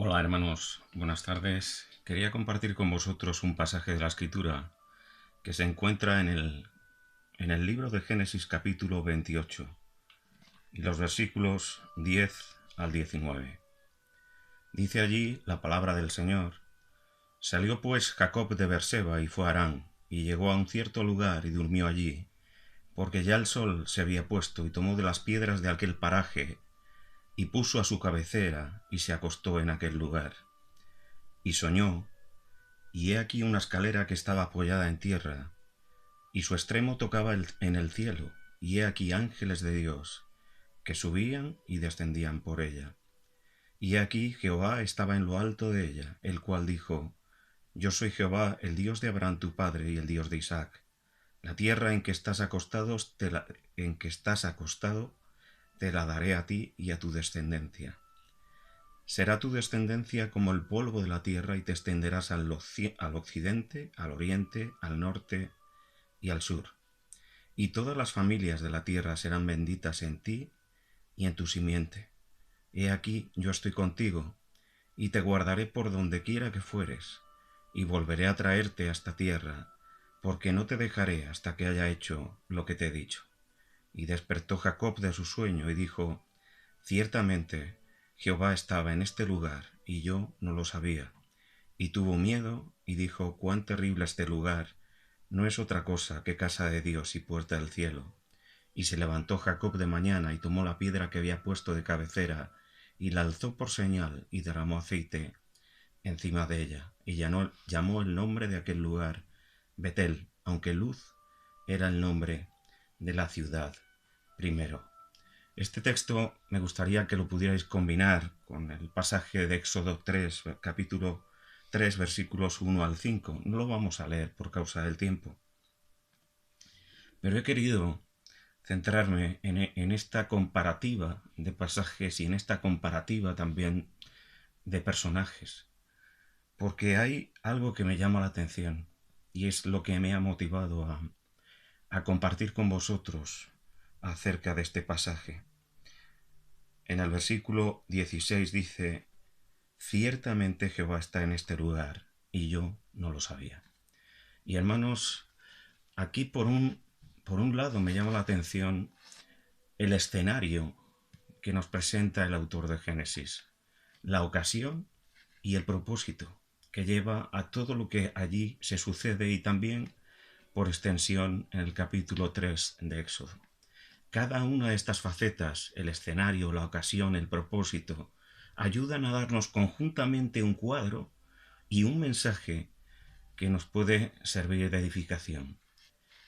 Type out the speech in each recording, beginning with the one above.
Hola hermanos, buenas tardes. Quería compartir con vosotros un pasaje de la Escritura que se encuentra en el libro de Génesis capítulo 28 y los versículos 10 al 19. Dice allí la palabra del Señor: Salió pues Jacob de Berseba y fue a Harán, y llegó a un cierto lugar y durmió allí, porque ya el sol se había puesto, y tomó de las piedras de aquel paraje y puso a su cabecera y se acostó en aquel lugar. Y soñó, y he aquí una escalera que estaba apoyada en tierra, y su extremo tocaba en el cielo, y he aquí ángeles de Dios, que subían y descendían por ella. Y he aquí Jehová estaba en lo alto de ella, el cual dijo: Yo soy Jehová, el Dios de Abraham tu padre y el Dios de Isaac. La tierra en que estás acostado te la daré a ti y a tu descendencia. Será tu descendencia como el polvo de la tierra, y te extenderás al occidente, al oriente, al norte y al sur. Y todas las familias de la tierra serán benditas en ti y en tu simiente. He aquí, yo estoy contigo, y te guardaré por donde quiera que fueres, y volveré a traerte a esta tierra, porque no te dejaré hasta que haya hecho lo que te he dicho. Y despertó Jacob de su sueño y dijo: Ciertamente Jehová estaba en este lugar, y yo no lo sabía. Y tuvo miedo, y dijo: Cuán terrible este lugar, no es otra cosa que casa de Dios y puerta del cielo. Y se levantó Jacob de mañana, y tomó la piedra que había puesto de cabecera, y la alzó por señal, y derramó aceite encima de ella, y llamó el nombre de aquel lugar Betel, aunque Luz era el nombre de la ciudad primero. Este texto me gustaría que lo pudierais combinar con el pasaje de Éxodo 3, capítulo 3, versículos 1 al 5. No lo vamos a leer por causa del tiempo, pero he querido centrarme en esta comparativa de pasajes y en esta comparativa también de personajes, porque hay algo que me llama la atención y es lo que me ha motivado a compartir con vosotros acerca de este pasaje. En el versículo 16 dice: Ciertamente Jehová está en este lugar, y yo no lo sabía. Y hermanos, aquí por un lado me llama la atención el escenario que nos presenta el autor de Génesis, la ocasión y el propósito que lleva a todo lo que allí se sucede, y también, por extensión, en el capítulo 3 de Éxodo. Cada una de estas facetas, el escenario, la ocasión, el propósito, ayudan a darnos conjuntamente un cuadro y un mensaje que nos puede servir de edificación.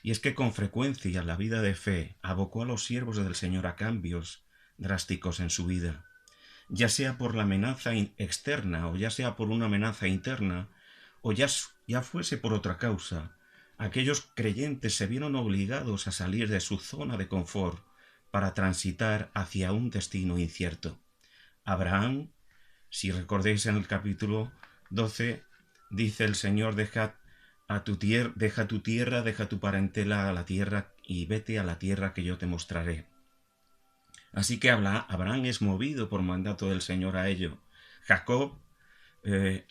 Y es que con frecuencia la vida de fe abocó a los siervos del Señor a cambios drásticos en su vida, ya sea por la amenaza externa o ya sea por una amenaza interna, o ya fuese por otra causa. Aquellos creyentes se vieron obligados a salir de su zona de confort para transitar hacia un destino incierto. Abraham, si recordéis en el capítulo 12, dice el Señor: deja tu tierra, deja tu parentela a la tierra y vete a la tierra que yo te mostraré. Así que Abraham es movido por mandato del Señor a ello. Jacob,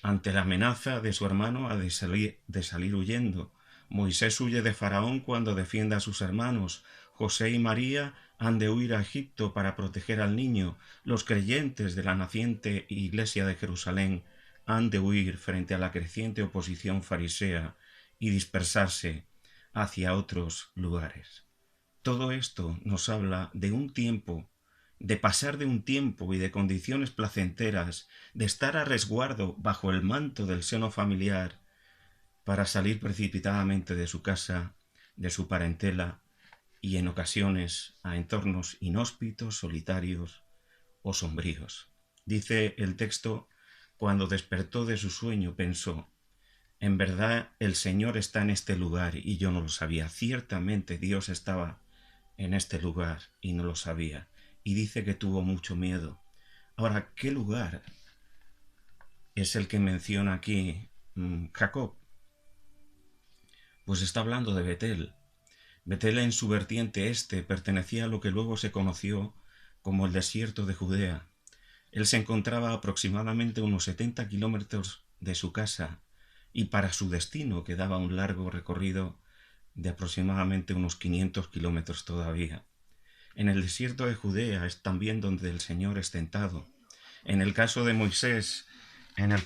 ante la amenaza de su hermano, ha de salir huyendo. Moisés huye de Faraón cuando defiende a sus hermanos. José y María han de huir a Egipto para proteger al niño. Los creyentes de la naciente iglesia de Jerusalén han de huir frente a la creciente oposición farisea y dispersarse hacia otros lugares. Todo esto nos habla de un tiempo, de pasar de un tiempo y de condiciones placenteras, de estar a resguardo bajo el manto del seno familiar, para salir precipitadamente de su casa, de su parentela, y en ocasiones a entornos inhóspitos, solitarios o sombríos. Dice el texto: cuando despertó de su sueño pensó: en verdad el Señor está en este lugar y yo no lo sabía. Ciertamente Dios estaba en este lugar y no lo sabía. Y dice que tuvo mucho miedo. Ahora, ¿qué lugar es el que menciona aquí Jacob? Pues está hablando de Betel. Betel, en su vertiente este, pertenecía a lo que luego se conoció como el desierto de Judea. Él se encontraba aproximadamente unos 70 kilómetros de su casa y para su destino quedaba un largo recorrido de aproximadamente unos 500 kilómetros todavía. En el desierto de Judea es también donde el Señor es tentado. En el caso de Moisés, y en el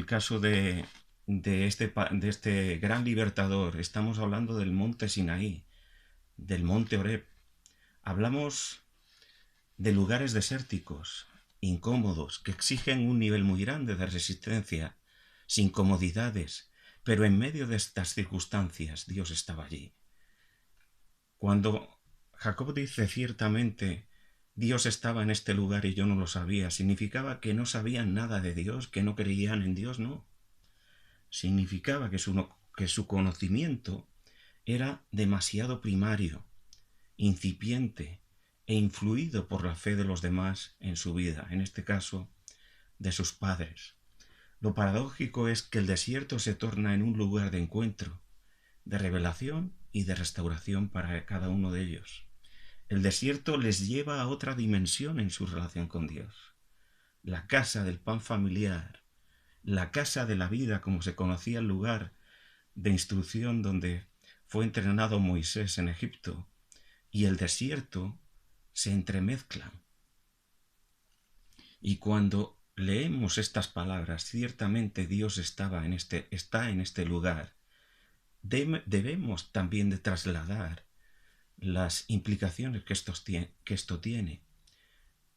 caso de este gran libertador, estamos hablando del monte Sinaí, del monte Horeb. Hablamos de lugares desérticos, incómodos, que exigen un nivel muy grande de resistencia, sin comodidades, pero en medio de estas circunstancias Dios estaba allí. Cuando Jacob dice ciertamente Dios estaba en este lugar y yo no lo sabía, significaba que no sabían nada de Dios, que no creían en Dios, no. Significaba que su conocimiento era demasiado primario, incipiente e influido por la fe de los demás en su vida, en este caso, de sus padres. Lo paradójico es que el desierto se torna en un lugar de encuentro, de revelación y de restauración para cada uno de ellos. El desierto les lleva a otra dimensión en su relación con Dios. La casa del pan familiar, la casa de la vida, como se conocía el lugar de instrucción donde fue entrenado Moisés en Egipto, y el desierto se entremezclan. Y cuando leemos estas palabras, ciertamente Dios está en este lugar, debemos también de trasladar las implicaciones que esto tiene.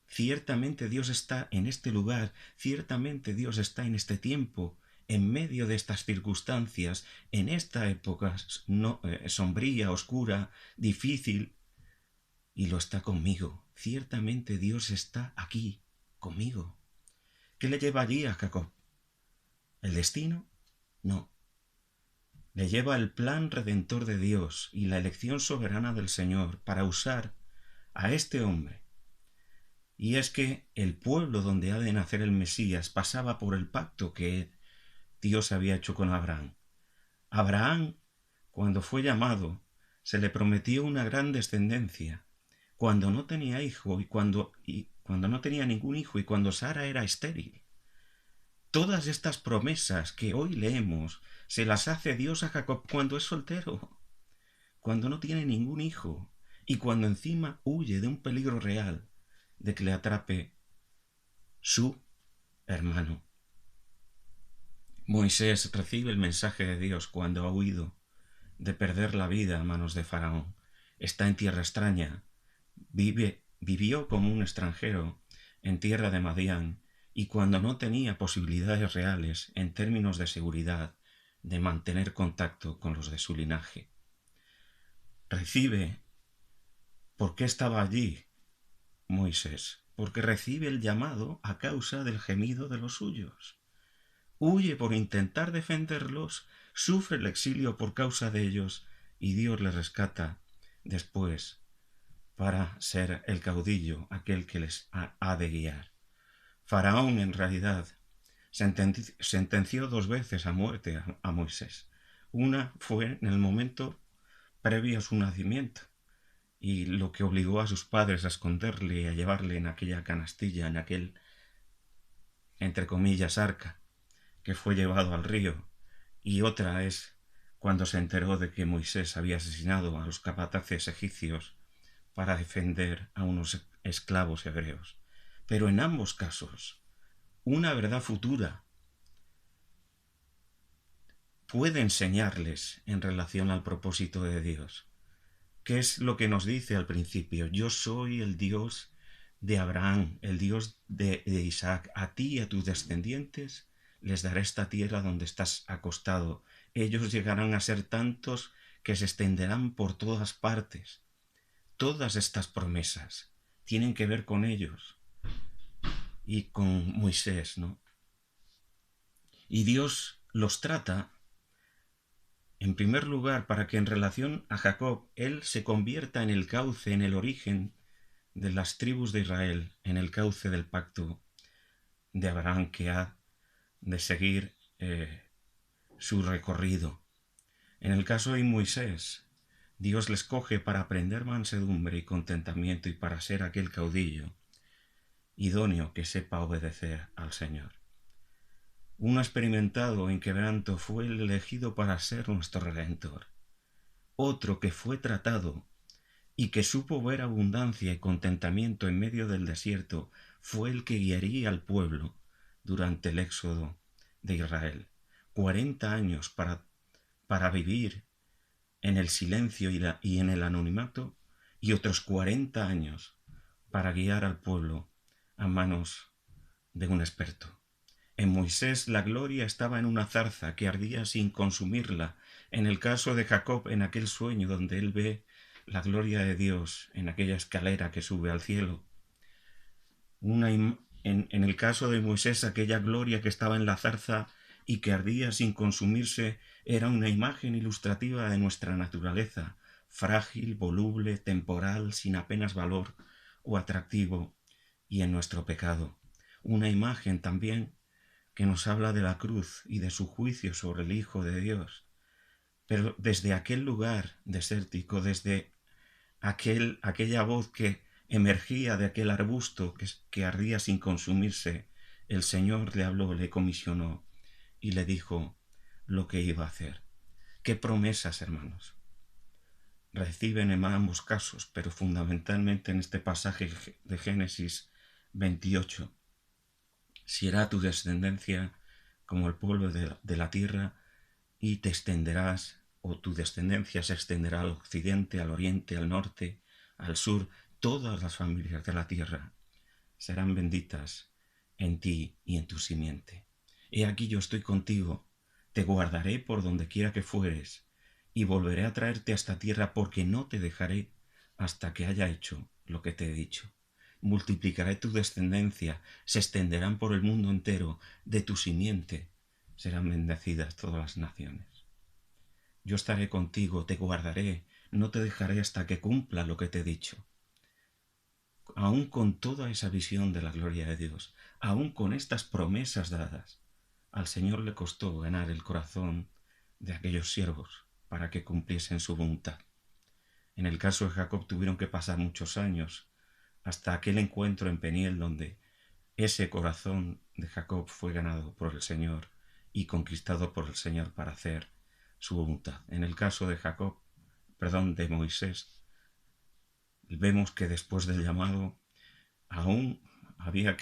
Ciertamente Dios está en este lugar, ciertamente Dios está en este tiempo, en medio de estas circunstancias, en esta época sombría, oscura, difícil, y lo está conmigo. Ciertamente Dios está aquí, conmigo. ¿Qué le lleva allí a Jacob? ¿El destino? No. Le lleva el plan redentor de Dios y la elección soberana del Señor para usar a este hombre. Y es que el pueblo donde ha de nacer el Mesías pasaba por el pacto que Dios había hecho con Abraham. Abraham, cuando fue llamado, se le prometió una gran descendencia. Cuando no tenía hijo y cuando no tenía ningún hijo y cuando Sara era estéril. Todas estas promesas que hoy leemos se las hace Dios a Jacob cuando es soltero, cuando no tiene ningún hijo y cuando encima huye de un peligro real de que le atrape su hermano. Moisés recibe el mensaje de Dios cuando ha huido de perder la vida a manos de Faraón. Está en tierra extraña, vivió como un extranjero en tierra de Madián y cuando no tenía posibilidades reales en términos de seguridad de mantener contacto con los de su linaje. Recibe, ¿por qué estaba allí Moisés? Porque recibe el llamado a causa del gemido de los suyos. Huye por intentar defenderlos, sufre el exilio por causa de ellos y Dios le rescata después para ser el caudillo, aquel que les ha de guiar. Faraón, en realidad, sentenció 2 veces a muerte a Moisés. Una fue en el momento previo a su nacimiento, y lo que obligó a sus padres a esconderle y a llevarle en aquella canastilla, en aquel, entre comillas, arca, que fue llevado al río. Y otra es cuando se enteró de que Moisés había asesinado a los capataces egipcios para defender a unos esclavos hebreos. Pero en ambos casos, una verdad futura puede enseñarles en relación al propósito de Dios. ¿Qué es lo que nos dice al principio? Yo soy el Dios de Abraham, el Dios de Isaac. A ti y a tus descendientes les daré esta tierra donde estás acostado. Ellos llegarán a ser tantos que se extenderán por todas partes. Todas estas promesas tienen que ver con ellos y con Moisés, ¿no? Y Dios los trata, en primer lugar, para que en relación a Jacob, él se convierta en el cauce, en el origen de las tribus de Israel, en el cauce del pacto de Abraham que ha de seguir su recorrido. En el caso de Moisés, Dios les coge para aprender mansedumbre y contentamiento y para ser aquel caudillo idóneo que sepa obedecer al Señor. Uno experimentado en quebranto fue el elegido para ser nuestro Redentor. Otro que fue tratado y que supo ver abundancia y contentamiento en medio del desierto fue el que guiaría al pueblo durante el éxodo de Israel. 40 años para vivir en el silencio y en el anonimato, y otros 40 años para guiar al pueblo a manos de un experto. En Moisés la gloria estaba en una zarza que ardía sin consumirla. En el caso de Jacob, en aquel sueño donde él ve la gloria de Dios en aquella escalera que sube al cielo. En el caso de Moisés, aquella gloria que estaba en la zarza y que ardía sin consumirse era una imagen ilustrativa de nuestra naturaleza, frágil, voluble, temporal, sin apenas valor o atractivo, y en nuestro pecado. Una imagen también que nos habla de la cruz y de su juicio sobre el Hijo de Dios. Pero desde aquel lugar desértico, desde aquella voz que emergía de aquel arbusto que ardía sin consumirse, el Señor le habló, le comisionó y le dijo lo que iba a hacer. ¿Qué promesas, hermanos? Reciben en ambos casos, pero fundamentalmente en este pasaje de Génesis 28. Será tu descendencia como el polvo de la tierra, y te extenderás, o tu descendencia se extenderá al occidente, al oriente, al norte, al sur. Todas las familias de la tierra serán benditas en ti y en tu simiente. He aquí yo estoy contigo, te guardaré por donde quiera que fueres, y volveré a traerte a esta tierra, porque no te dejaré hasta que haya hecho lo que te he dicho. Multiplicaré tu descendencia, se extenderán por el mundo entero, de tu simiente serán bendecidas todas las naciones. Yo estaré contigo, te guardaré, no te dejaré hasta que cumpla lo que te he dicho. Aún con toda esa visión de la gloria de Dios, aún con estas promesas dadas, al Señor le costó ganar el corazón de aquellos siervos para que cumpliesen su voluntad. En el caso de Jacob tuvieron que pasar muchos años hasta aquel encuentro en Peniel, donde ese corazón de Jacob fue ganado por el Señor y conquistado por el Señor para hacer su voluntad. En el caso de Moisés, vemos que después del llamado aún había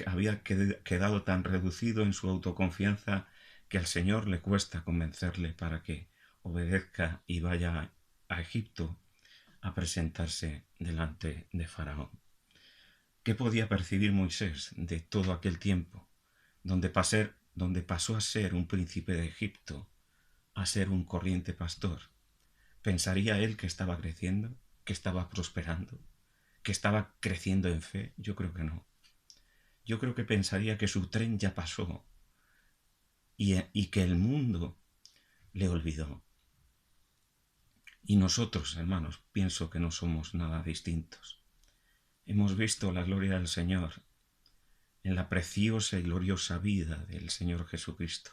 quedado tan reducido en su autoconfianza que al Señor le cuesta convencerle para que obedezca y vaya a Egipto a presentarse delante de Faraón. ¿Qué podía percibir Moisés de todo aquel tiempo, donde pasó a ser un príncipe de Egipto, a ser un corriente pastor? ¿Pensaría él que estaba creciendo, que estaba prosperando, que estaba creciendo en fe? Yo creo que no. Yo creo que pensaría que su tren ya pasó y que el mundo le olvidó. Y nosotros, hermanos, pienso que no somos nada distintos. Hemos visto la gloria del Señor en la preciosa y gloriosa vida del Señor Jesucristo,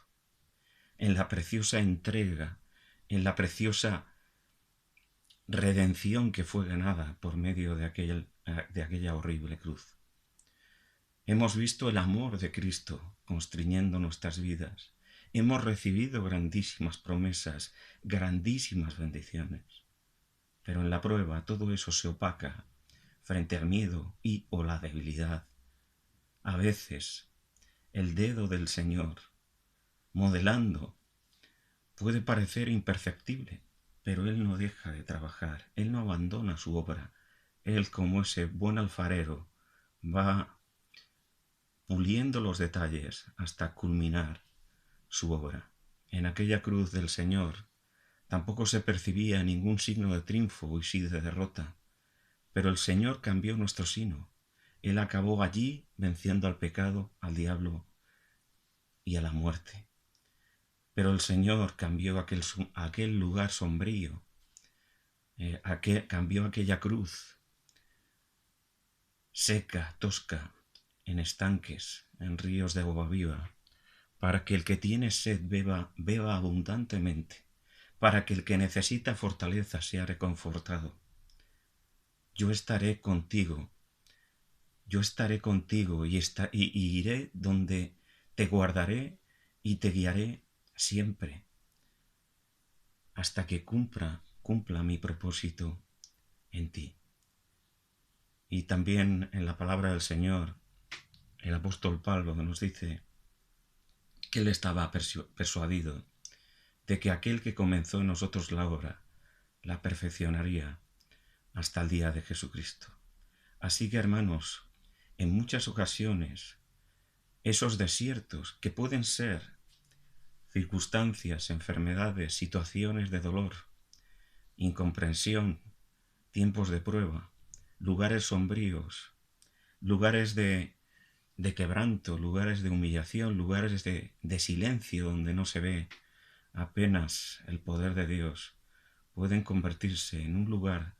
en la preciosa entrega, en la preciosa redención que fue ganada por medio de aquella horrible cruz. Hemos visto el amor de Cristo constriñendo nuestras vidas. Hemos recibido grandísimas promesas, grandísimas bendiciones. Pero en la prueba todo eso se opaca frente al miedo o la debilidad. A veces el dedo del Señor modelando puede parecer imperceptible, pero Él no deja de trabajar, Él no abandona su obra. Él, como ese buen alfarero, va puliendo los detalles hasta culminar su obra. En aquella cruz del Señor tampoco se percibía ningún signo de triunfo y sí de derrota, pero el Señor cambió nuestro sino. Él acabó allí venciendo al pecado, al diablo y a la muerte. Pero el Señor cambió aquel lugar sombrío, cambió aquella cruz seca, tosca, en estanques, en ríos de agua viva, para que el que tiene sed beba abundantemente, para que el que necesita fortaleza sea reconfortado. Yo estaré contigo, yo estaré contigo y iré donde te guardaré y te guiaré siempre hasta que cumpla mi propósito en ti. Y también en la palabra del Señor, el apóstol Pablo nos dice que él estaba persuadido de que aquel que comenzó en nosotros la obra la perfeccionaría hasta el día de Jesucristo. Así que, hermanos, en muchas ocasiones, esos desiertos que pueden ser circunstancias, enfermedades, situaciones de dolor, incomprensión, tiempos de prueba, lugares sombríos, lugares de quebranto, lugares de humillación, lugares de silencio donde no se ve apenas el poder de Dios, pueden convertirse en un lugar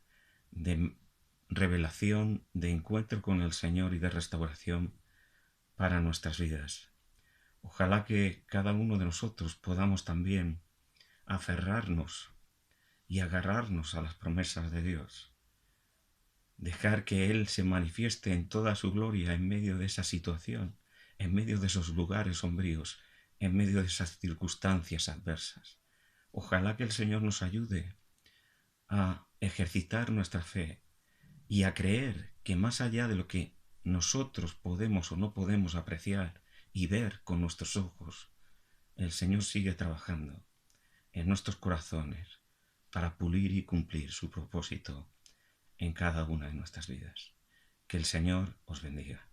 de revelación, de encuentro con el Señor y de restauración para nuestras vidas. Ojalá que cada uno de nosotros podamos también aferrarnos y agarrarnos a las promesas de Dios. Dejar que Él se manifieste en toda su gloria en medio de esa situación, en medio de esos lugares sombríos, en medio de esas circunstancias adversas. Ojalá que el Señor nos ayude a ejercitar nuestra fe y a creer que más allá de lo que nosotros podemos o no podemos apreciar y ver con nuestros ojos, el Señor sigue trabajando en nuestros corazones para pulir y cumplir su propósito en cada una de nuestras vidas. Que el Señor os bendiga.